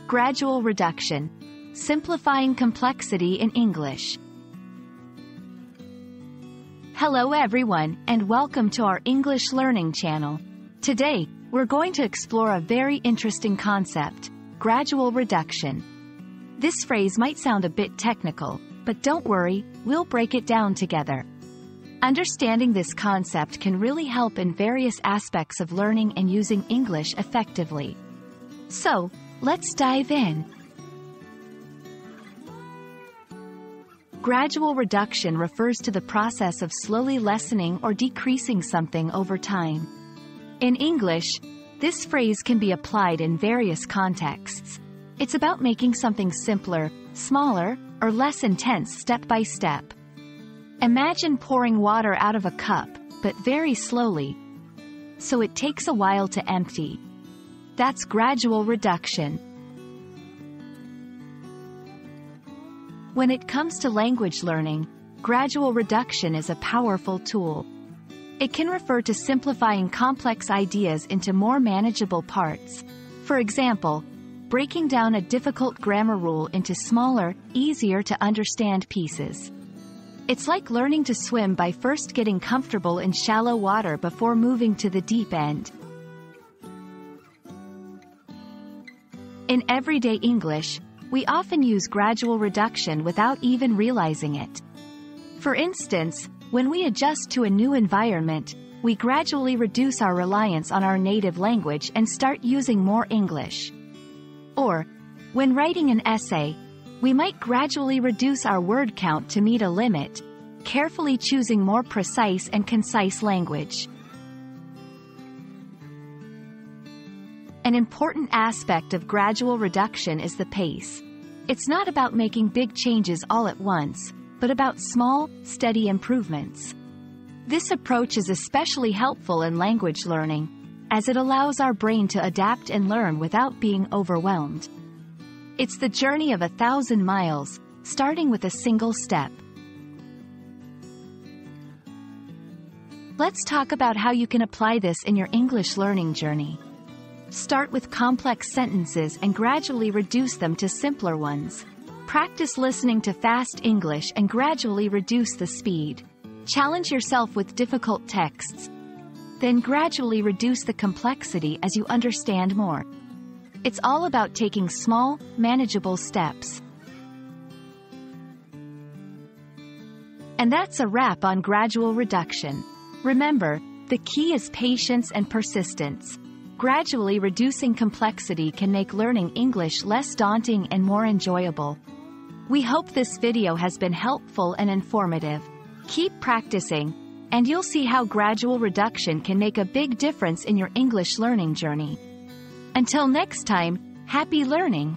Gradual reduction. Simplifying complexity in English. Hello everyone, and welcome to our English learning channel. Today, we're going to explore a very interesting concept, gradual reduction. This phrase might sound a bit technical, but don't worry, we'll break it down together. Understanding this concept can really help in various aspects of learning and using English effectively. So, let's dive in. Gradual reduction refers to the process of slowly lessening or decreasing something over time. In English, this phrase can be applied in various contexts. It's about making something simpler, smaller, or less intense step by step. Imagine pouring water out of a cup, but very slowly, so it takes a while to empty. That's gradual reduction. When it comes to language learning, gradual reduction is a powerful tool. It can refer to simplifying complex ideas into more manageable parts. For example, breaking down a difficult grammar rule into smaller, easier to understand pieces. It's like learning to swim by first getting comfortable in shallow water before moving to the deep end. In everyday English, we often use gradual reduction without even realizing it. For instance, when we adjust to a new environment, we gradually reduce our reliance on our native language and start using more English. Or, when writing an essay, we might gradually reduce our word count to meet a limit, carefully choosing more precise and concise language. An important aspect of gradual reduction is the pace. It's not about making big changes all at once, but about small, steady improvements. This approach is especially helpful in language learning, as it allows our brain to adapt and learn without being overwhelmed. It's the journey of 1,000 miles, starting with a single step. Let's talk about how you can apply this in your English learning journey. Start with complex sentences and gradually reduce them to simpler ones. Practice listening to fast English and gradually reduce the speed. Challenge yourself with difficult texts. Then gradually reduce the complexity as you understand more. It's all about taking small, manageable steps. And that's a wrap on gradual reduction. Remember, the key is patience and persistence. Gradually reducing complexity can make learning English less daunting and more enjoyable. We hope this video has been helpful and informative. Keep practicing, and you'll see how gradual reduction can make a big difference in your English learning journey. Until next time, happy learning!